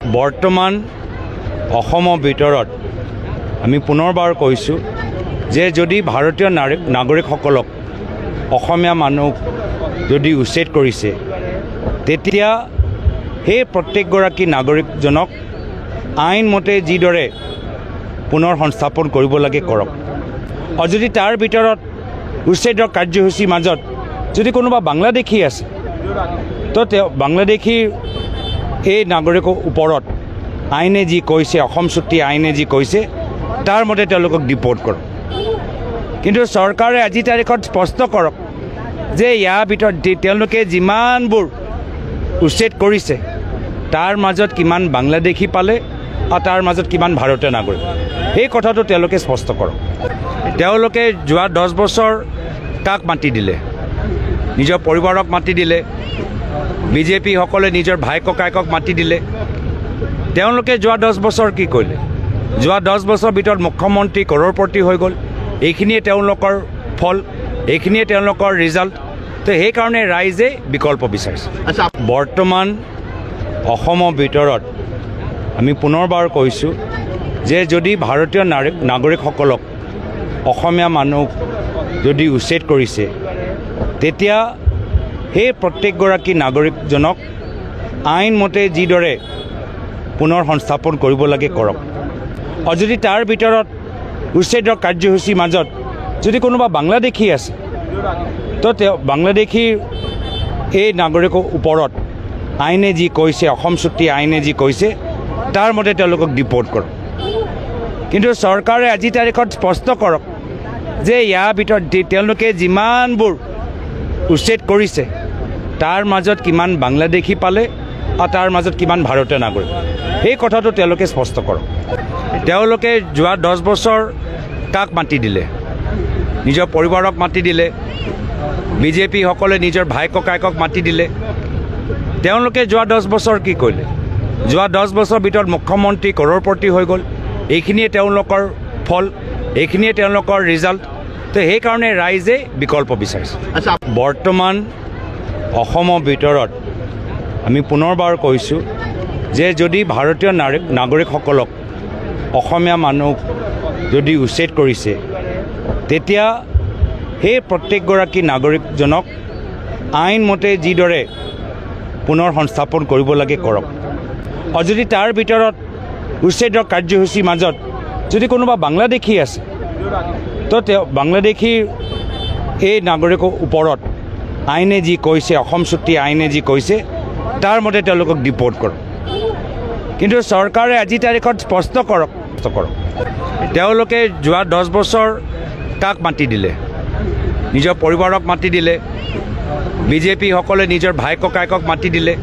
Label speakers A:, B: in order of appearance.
A: বৰ্তমান অসমৰ ভিতৰত আমি পুনৰবাৰ কৈছোঁ যে যদি ভাৰতীয় নাগৰিকসকলক অসমীয়া মানুহ যদি উচ্ছেদ কৰিছে তেতিয়া সেই প্ৰত্যেকগৰাকী নাগৰিকজনক আইনমতে যিদৰে পুনৰ সংস্থাপন কৰিব লাগে কৰক। আৰু যদি তাৰ ভিতৰত উচ্ছেদৰ কাৰ্যসূচীৰ মাজত যদি কোনোবা বাংলাদেশী আছে তো তেওঁ বাংলাদেশীৰ এই নাগৰিকৰ ওপৰত আইনে যি কৈছে, অসম চুক্তি আইনে যি কৈছে তাৰ মতে তেওঁলোকক ডিপৰ্ট কৰক। কিন্তু চৰকাৰে আজি তাৰিখত স্পষ্ট কৰক যে ইয়াৰ ভিতৰত তেওঁলোকে যিমানবোৰ উচ্ছেদ কৰিছে তাৰ মাজত কিমান বাংলাদেশী পালে আৰু তাৰ মাজত কিমান ভাৰতীয় নাগৰিক, সেই কথাটো তেওঁলোকে স্পষ্ট কৰক। তেওঁলোকে যোৱা 10 বছৰ কাক মাতি দিলে? নিজৰ পৰিবাৰক মাতি দিলে, বিজেপিসকলে নিজৰ ভাই ককায়েকক মাতি দিলে। তেওঁলোকে যোৱা 10 বছৰ কি কৰিলে? যোৱা 10 বছৰ ভিতৰত মুখ্যমন্ত্ৰী কৰৰপতি হৈ গ'ল। এইখিনিয়ে তেওঁলোকৰ ফল, এইখিনিয়ে তেওঁলোকৰ ৰিজাল্ট। তো সেইকাৰণে ৰাইজে বিকল্প বিচাৰিছে। বৰ্তমান অসমৰ ভিতৰত আমি পুনৰবাৰ কৈছোঁ যে যদি ভাৰতীয় নাগৰিকসকলক অসমীয়া মানুহ যদি উচ্ছেদ কৰিছে তেতিয়া সেই প্ৰত্যেকগৰাকী নাগৰিকজনক আইনমতে যিদৰে পুনৰ সংস্থাপন কৰিব লাগে কৰক। আৰু যদি তাৰ ভিতৰত উচ্ছেদৰ কাৰ্যসূচীৰ মাজত যদি কোনোবা বাংলাদেশী আছে তো তেওঁ বাংলাদেশীৰ এই নাগৰিকৰ ওপৰত আইনে যি কৈছে, অসম চুক্তি আইনে যি কৈছে তাৰ মতে তেওঁলোকক ডিপৰ্ট কৰক। কিন্তু চৰকাৰে আজি তাৰিখত স্পষ্ট কৰক যে ইয়াৰ ভিতৰত তেওঁলোকে যিমানবোৰ উচ্ছেদ কৰিছে তাৰ মাজত কিমান বাংলাদেশী পালে আৰু তাৰ মাজত কিমান ভাৰতীয় নাগৰিক, সেই কথাটো তেওঁলোকে স্পষ্ট কৰক। তেওঁলোকে যোৱা 10 বছৰ কাক মাতি দিলে? নিজৰ পৰিবাৰক মাতি দিলে, বিজেপিসকলে নিজৰ ভাই ককায়েকক মাতি দিলে। তেওঁলোকে যোৱা 10 বছৰ কি কৰিলে? যোৱা 10 বছৰ ভিতৰত মুখ্যমন্ত্ৰী কৰৰপতি হৈ গ'ল। এইখিনিয়ে তেওঁলোকৰ ফল, এইখিনিয়ে তেওঁলোকৰ ৰিজাল্ট। তো সেইকাৰণে ৰাইজে বিকল্প বিচাৰিছে। বৰ্তমান অসমৰ ভিতৰত আমি পুনৰবাৰ কৈছোঁ যে যদি ভাৰতীয় নাগৰিকসকলক অসমীয়া মানুহ যদি উচ্ছেদ কৰিছে তেতিয়া সেই প্ৰত্যেকগৰাকী নাগৰিকজনক আইনমতে যিদৰে পুনৰ সংস্থাপন কৰিব লাগে কৰক। আৰু যদি তাৰ ভিতৰত উচ্ছেদৰ কাৰ্যসূচীৰ মাজত যদি কোনোবা বাংলাদেশী আছে তো তেওঁ বাংলাদেশীৰ এই নাগৰিকৰ ওপৰত আইনে যি কৈছে, অসম চুক্তি আইনে যি কৈছে তাৰ মতে তেওঁলোকক ডিপৰ্ট কৰক। কিন্তু চৰকাৰে আজি তাৰিখত স্পষ্ট কৰক। তেওঁলোকে যোৱা 10 বছৰ কাক মাতি দিলে? নিজৰ পৰিবাৰক মাতি দিলে, বিজেপিসকলে নিজৰ ভাই ককায়েকক মাতি দিলে।